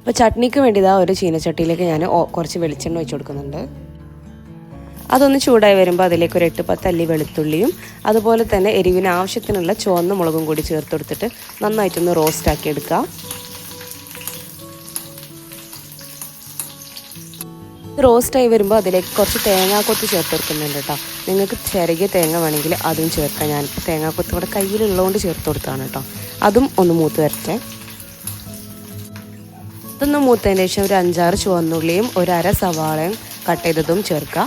S1: അപ്പോൾ ചട്നിക്ക് വേണ്ടി ഒരു ചീനച്ചട്ടിയിലേക്ക് ഞാൻ കുറച്ച് വെളിച്ചെണ്ണ ഒഴിച്ച് കൊടുക്കുന്നുണ്ട്. അതൊന്ന് ചൂടായി വരുമ്പോൾ അതിലേക്ക് ഒരു 8-10 അല്ലി വെളുത്തുള്ളിയും അതുപോലെ തന്നെ എരിവിന് ആവശ്യത്തിനുള്ള ചുവന്ന മുളകും കൂടി ചേർത്ത് കൊടുത്തിട്ട് നന്നായിട്ടൊന്ന് റോസ്റ്റാക്കി എടുക്കുക. റോസ്റ്റായി വരുമ്പോൾ അതിലേക്ക് കുറച്ച് തേങ്ങാക്കൊത്ത് ചേർത്ത് കൊടുക്കുന്നുണ്ട് കേട്ടോ. നിങ്ങൾക്ക് ചിരകിയ തേങ്ങ വേണമെങ്കിൽ അതും ചേർക്കാം. ഞാനിപ്പോൾ തേങ്ങാക്കൊത്ത് കൂടെ കയ്യിലുള്ളതുകൊണ്ട് ചേർത്ത് കൊടുത്താണ് കേട്ടോ. അതും ഒന്ന് മൂത്ത് വരട്ടെ. ഇതൊന്ന് മൂത്തതിന് ശേഷം ഒരു 5-6 ചുവന്നുള്ളിയും ഒരു അര സവാളയും കട്ട് ചെയ്തതും ചേർക്കുക.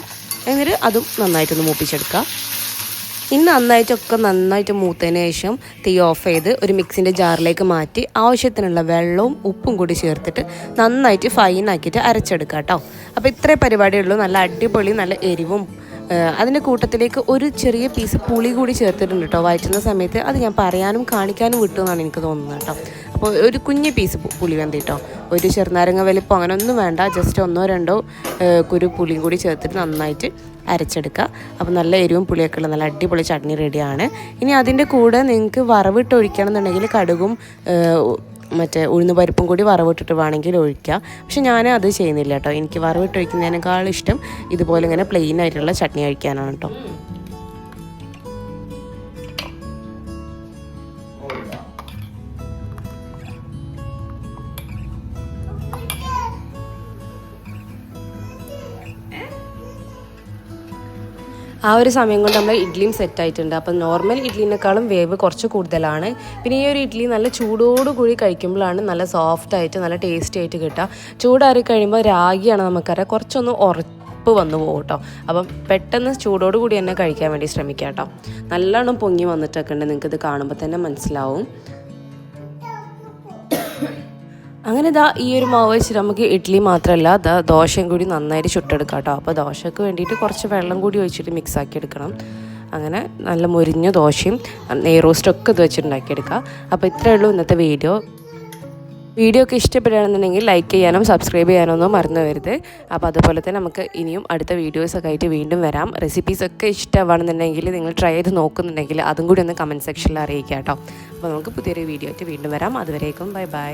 S1: എന്നിട്ട് അതും നന്നായിട്ടൊന്ന് മൂപ്പിച്ചെടുക്കുക. ഇനി നന്നായിട്ട് മൂത്തതിന് ശേഷം തീ ഓഫ് ചെയ്ത് ഒരു മിക്സിൻ്റെ ജാറിലേക്ക് മാറ്റി ആവശ്യത്തിനുള്ള വെള്ളവും ഉപ്പും കൂടി ചേർത്തിട്ട് നന്നായിട്ട് ഫൈനാക്കിയിട്ട് അരച്ചെടുക്കുക കേട്ടോ. അപ്പോൾ ഇത്രേ പരിപാടിയുള്ളൂ. നല്ല അടിപൊളി, നല്ല എരിവും അതിൻ്റെ കൂട്ടത്തിലേക്ക് ഒരു ചെറിയ പീസ് പുളി കൂടി ചേർത്തിട്ടുണ്ട് കേട്ടോ വഴറ്റുന്ന സമയത്ത്. അത് ഞാൻ പറയാനും കാണിക്കാനും വിട്ടു എന്നാണ് എനിക്ക് തോന്നുന്നത് കേട്ടോ. അപ്പോൾ ഒരു കുഞ്ഞ് പീസ് പുളി വെന്തി കേട്ടോ, ഒരു ചെറുനാരങ്ങ വലിപ്പം അങ്ങനെ ഒന്നും വേണ്ട, ജസ്റ്റ് 1-2 കുരു പുളിയും കൂടി ചേർത്തിട്ട് നന്നായിട്ട് അരച്ചെടുക്കുക. അപ്പോൾ നല്ല എരിവും പുളിയൊക്കെ ഉള്ള നല്ല അടിപൊളി ചട്നി റെഡിയാണ്. ഇനി അതിൻ്റെ കൂടെ നിങ്ങൾക്ക് വറവിട്ട് ഒഴിക്കണം എന്നുണ്ടെങ്കിൽ കടുകും മറ്റേ ഉഴുന്ന് പരിപ്പും കൂടി വറവിട്ടിട്ട് വേണമെങ്കിൽ ഒഴിക്കുക. പക്ഷെ ഞാൻ അത് ചെയ്യുന്നില്ല കേട്ടോ, എനിക്ക് വറവിട്ട് ഒഴിക്കുന്നതിനേക്കാളും ഇഷ്ടം ഇതുപോലെ ഇങ്ങനെ പ്ലെയിൻ ആയിട്ടുള്ള ചട്നി കഴിക്കാനാണ് കേട്ടോ. ആ ഒരു സമയം കൊണ്ട് നമ്മൾ ഇഡ്ഡലിയും സെറ്റായിട്ടുണ്ട്. അപ്പം നോർമൽ ഇഡ്ഡലിനേക്കാളും വേവ് കുറച്ച് കൂടുതലാണ്. പിന്നെ ഈ ഒരു ഇഡ്ഡലി നല്ല ചൂടോടുകൂടി കഴിക്കുമ്പോഴാണ് നല്ല സോഫ്റ്റായിട്ട് നല്ല ടേസ്റ്റി ആയിട്ട് കിട്ടുക. ചൂടാറി കഴിയുമ്പോൾ രാഗിയാണ് നമുക്കറിയാം കുറച്ചൊന്ന് ഉറപ്പ് വന്നു പോകും കേട്ടോ. അപ്പം പെട്ടെന്ന് ചൂടോടുകൂടി തന്നെ കഴിക്കാൻ വേണ്ടി ശ്രമിക്കുക കേട്ടോ. നല്ലോണം പൊങ്ങി വന്നിട്ടൊക്കെ ഉണ്ട്, നിങ്ങൾക്കിത് കാണുമ്പോൾ തന്നെ മനസ്സിലാവും. അങ്ങനെ ഈ ഒരു മാവ് വെച്ചിട്ട് നമുക്ക് ഇഡ്ഡലി മാത്രമല്ല ദോശയും കൂടി നന്നായിട്ട് ചുട്ടെടുക്കാം കേട്ടോ. അപ്പോൾ ദോശയ്ക്ക് വേണ്ടിയിട്ട് കുറച്ച് വെള്ളം കൂടി ഒഴിച്ചിട്ട് മിക്സ് ആക്കി എടുക്കണം. അങ്ങനെ നല്ല മുരിഞ്ഞ ദോശയും നെയ് റോസ്റ്റൊക്കെ ഇത് വെച്ചിട്ട് ഉണ്ടാക്കിയെടുക്കുക. അപ്പോൾ ഇത്രയേ ഉള്ളൂ ഇന്നത്തെ വീഡിയോ ഒക്കെ ഇഷ്ടപ്പെടുകയാണെന്നുണ്ടെങ്കിൽ ലൈക്ക് ചെയ്യാനും സബ്സ്ക്രൈബ് ചെയ്യാനൊന്നും മറന്നു വരുത്. അപ്പോൾ അതുപോലെ തന്നെ നമുക്ക് ഇനിയും അടുത്ത വീഡിയോസൊക്കെ ആയിട്ട് വീണ്ടും വരാം. റെസിപ്പീസൊക്കെ ഇഷ്ടമാണെന്നുണ്ടെങ്കിൽ നിങ്ങൾ ട്രൈ ചെയ്ത് നോക്കുന്നുണ്ടെങ്കിൽ അതും കൂടി ഒന്ന് കമൻറ്റ് സെക്ഷനിൽ അറിയിക്കുക കേട്ടോ. അപ്പോൾ നമുക്ക് പുതിയൊരു വീഡിയോ ആയിട്ട് വീണ്ടും വരാം. അതുവരേക്കും ബൈ.